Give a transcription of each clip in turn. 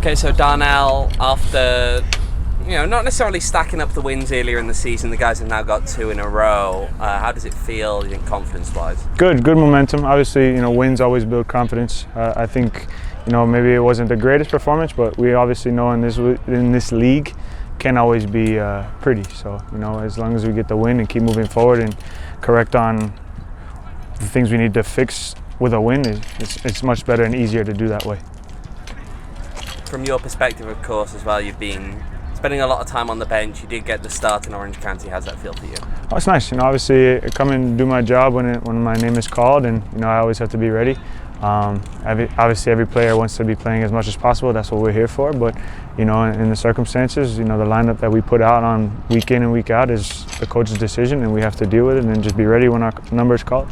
Okay, so Darnell, after not necessarily stacking up the wins earlier in the season, the guys have now got 2 in a row. How does it feel, you think, confidence-wise? Good momentum. Obviously, wins always build confidence. I think, maybe it wasn't the greatest performance, but we obviously know in this league can't always be pretty. So, as long as we get the win and keep moving forward and correct on the things we need to fix with a win, it's much better and easier to do that way. From your perspective, of course, as well, you've been spending a lot of time on the bench. You did get the start in Orange County. How's that feel for you? Oh, it's nice. Obviously, I come and do my job when my name is called, and I always have to be ready. Obviously, every player wants to be playing as much as possible. That's what we're here for. But in the circumstances, the lineup that we put out on week in and week out is the coach's decision, and we have to deal with it and just be ready when our number is called.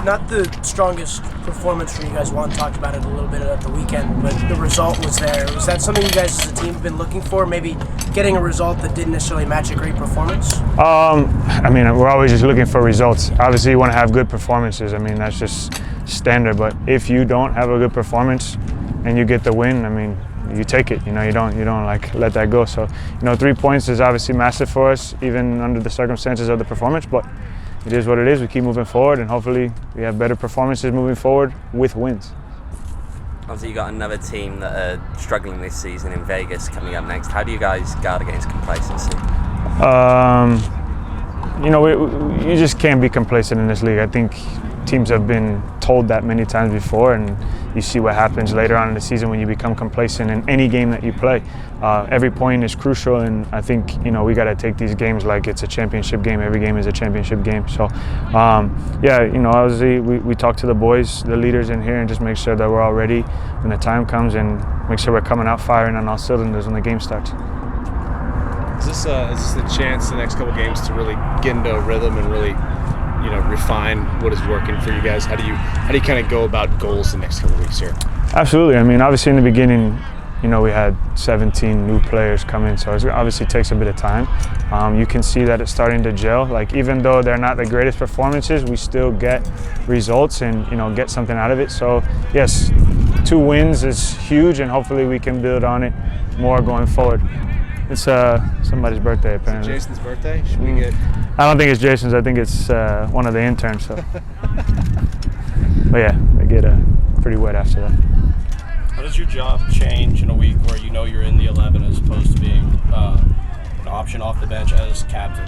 Not the strongest performance for you guys. Juan talked about it a little bit at the weekend, but the result was there. Was that something you guys as a team have been looking for? Maybe getting a result that didn't necessarily match a great performance? We're always just looking for results. Obviously, you want to have good performances. That's just standard. But if you don't have a good performance and you get the win, you take it. You don't let that go. So, 3 points is obviously massive for us, even under the circumstances of the performance. But it is what it is. We keep moving forward, and hopefully we have better performances moving forward with wins. Obviously, you got another team that are struggling this season in Vegas coming up next. How do you guys guard against complacency? You just can't be complacent in this league. I think teams have been told that many times before, and you see what happens later on in the season when you become complacent in any game that you play. Every point is crucial, and I think we got to take these games like it's a championship game. Every game is a championship game. So, obviously we talk to the boys, the leaders in here, and just make sure that we're all ready when the time comes, and make sure we're coming out firing on all cylinders when the game starts. Is this a chance the next couple games to really get into a rhythm and really refine what is working for you guys? How do you kind of go about goals the next couple weeks here? Absolutely. Obviously in the beginning, we had 17 new players come in, so it obviously takes a bit of time. You can see that it's starting to gel. Even though they're not the greatest performances, we still get results and get something out of it. So yes, 2 wins is huge, and hopefully we can build on it more going forward. It's somebody's birthday, apparently. Is it Jason's birthday? Should we get? I don't think it's Jason's. I think it's one of the interns. So, but yeah, they get pretty wet after that. How does your job change in a week where you're in the 11 as opposed to being an option off the bench as captain?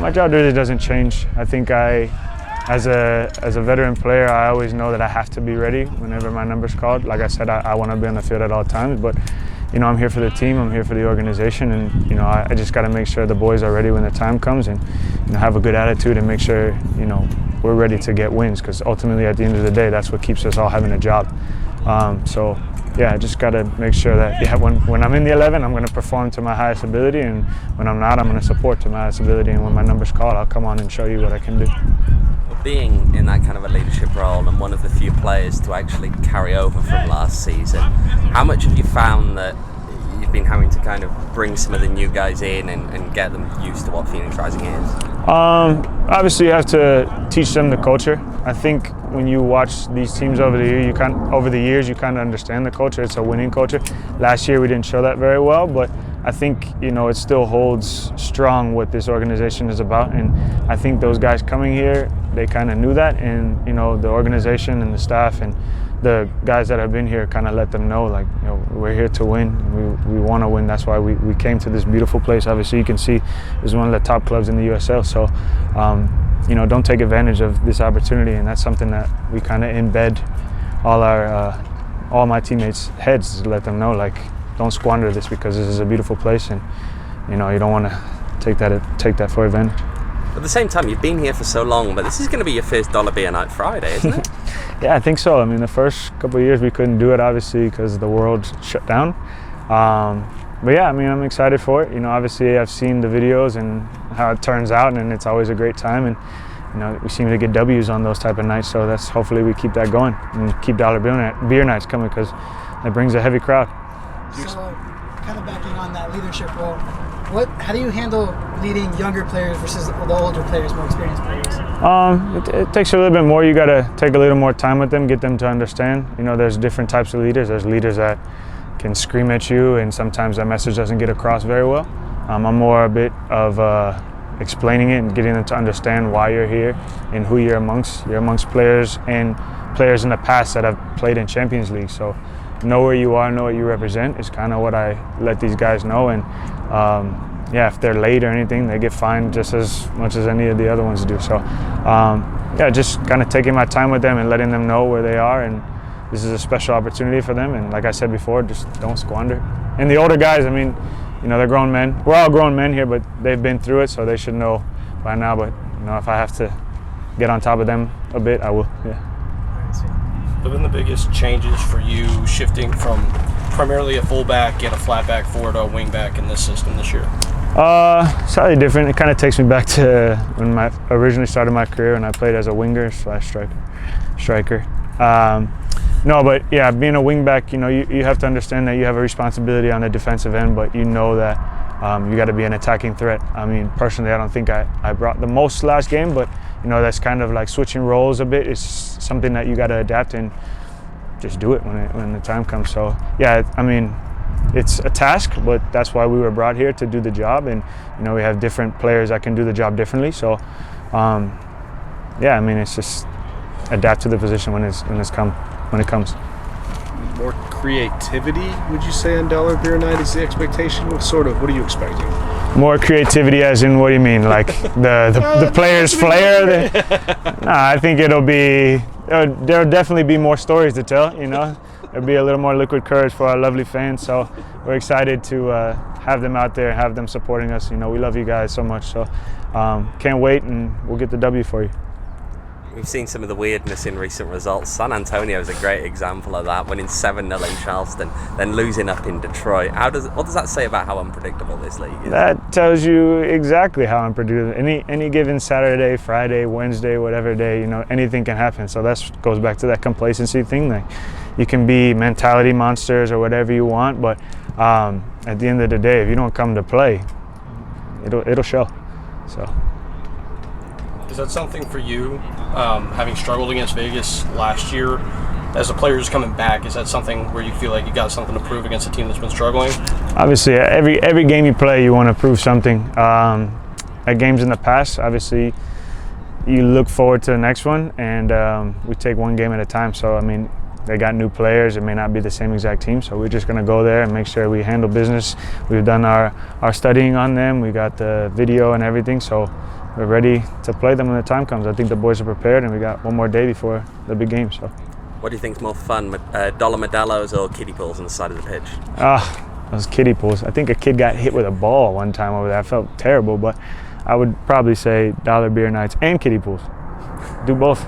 My job really doesn't change. I think as a veteran player, I always know that I have to be ready whenever my number's called. Like I said, I want to be on the field at all times, but I'm here for the team, I'm here for the organization, and I just got to make sure the boys are ready when the time comes, and have a good attitude and make sure we're ready to get wins, because ultimately at the end of the day, that's what keeps us all having a job. I just got to make sure that when I'm in the 11, I'm going to perform to my highest ability, and when I'm not, I'm going to support to my highest ability, and when my number's called, I'll come on and show you what I can do. Being in that kind of a leadership role and one of the few players to actually carry over from last season, how much have you found that you've been having to kind of bring some of the new guys in and get them used to what Phoenix Rising is? Obviously you have to teach them the culture. I think when you watch these teams over the years, you kind of understand the culture. It's a winning culture. Last year we didn't show that very well, but I think it still holds strong what this organization is about, and I think those guys coming here, they kind of knew that, and the organization and the staff and the guys that have been here kind of let them know, we're here to win. We want to win. That's why we came to this beautiful place. Obviously, you can see it's one of the top clubs in the USL. So, don't take advantage of this opportunity, and that's something that we kind of embed all my teammates' heads to let them know, don't squander this, because this is a beautiful place, and you don't want to take that for advantage. At the same time, you've been here for so long, but this is going to be your first $1 Beer Night Friday, isn't it? Yeah, I think so. The first couple of years we couldn't do it, obviously, because the world shut down. But yeah, I'm excited for it. Obviously I've seen the videos and how it turns out, and it's always a great time. And we seem to get W's on those type of nights, so that's hopefully we keep that going and keep $1 Beer Nights coming, because it brings a heavy crowd. So, kind of backing on that leadership role, How do you handle leading younger players versus the older players, more experienced players? It takes a little bit more. You got to take a little more time with them, get them to understand. You know, there's different types of leaders. There's leaders that can scream at you, and sometimes that message doesn't get across very well. I'm more a bit of explaining it and getting them to understand why you're here and who you're amongst. You're amongst players and players in the past that have played in Champions League. So know where you are, know what you represent is kind of what I let these guys know. And yeah, if they're late or anything, they get fined just as much as any of the other ones do. So yeah, just kind of taking my time with them and letting them know where they are. And this is a special opportunity for them. And like I said before, just don't squander. And the older guys, I mean, you know, they're grown men. We're all grown men here, but they've been through it, so they should know by now. But you know, if I have to get on top of them a bit, I will. Yeah. What have been the biggest changes for you shifting from primarily a fullback and a flatback forward to a wingback in this system this year? Slightly different. It kind of takes me back to when I originally started my career and I played as a winger / striker. No, but yeah, being a wingback, you know, you have to understand that you have a responsibility on the defensive end, but you know that you got to be an attacking threat. I mean, personally, I don't think I brought the most last game, but you know, that's kind of like switching roles a bit. It's something that you got to adapt and just do it when the time comes. So yeah, I mean, it's a task, but that's why we were brought here, to do the job. And you know, we have different players that can do the job differently. So yeah, I mean, it's just adapt to the position when it comes. More creativity, would you say, on Dollar Beer Night is the expectation? What are you expecting? More creativity, as in, what do you mean? Like the players' flair? Nah, I think there'll definitely be more stories to tell, you know. There'll be a little more liquid courage for our lovely fans, so we're excited to have them out there, have them supporting us. You know, we love you guys so much, so can't wait, and we'll get the W for you. We've seen some of the weirdness in recent results. San Antonio is a great example of that, winning 7-0 in Charleston, then losing up in Detroit. What does that say about how unpredictable this league is? That tells you exactly how unpredictable. Any given Saturday, Friday, Wednesday, whatever day, you know, anything can happen. So that goes back to that complacency thing. Like, you can be mentality monsters or whatever you want, but at the end of the day, if you don't come to play, it'll show. So. Is that something for you, having struggled against Vegas last year, as a player who's coming back, is that something where you feel like you got something to prove against a team that's been struggling? Obviously, every game you play, you want to prove something. At games in the past, obviously, you look forward to the next one, and we take one game at a time. So, I mean, they got new players. It may not be the same exact team, so we're just going to go there and make sure we handle business. We've done our studying on them. We got the video and everything, so we're ready to play them when the time comes. I think the boys are prepared, and we got one more day before the big game. So, what do you think is more fun, dollar Modelo's or kiddie pools on the side of the pitch? Those kiddie pools. I think a kid got hit with a ball one time over there. I felt terrible, but I would probably say dollar beer nights and kiddie pools. Do both.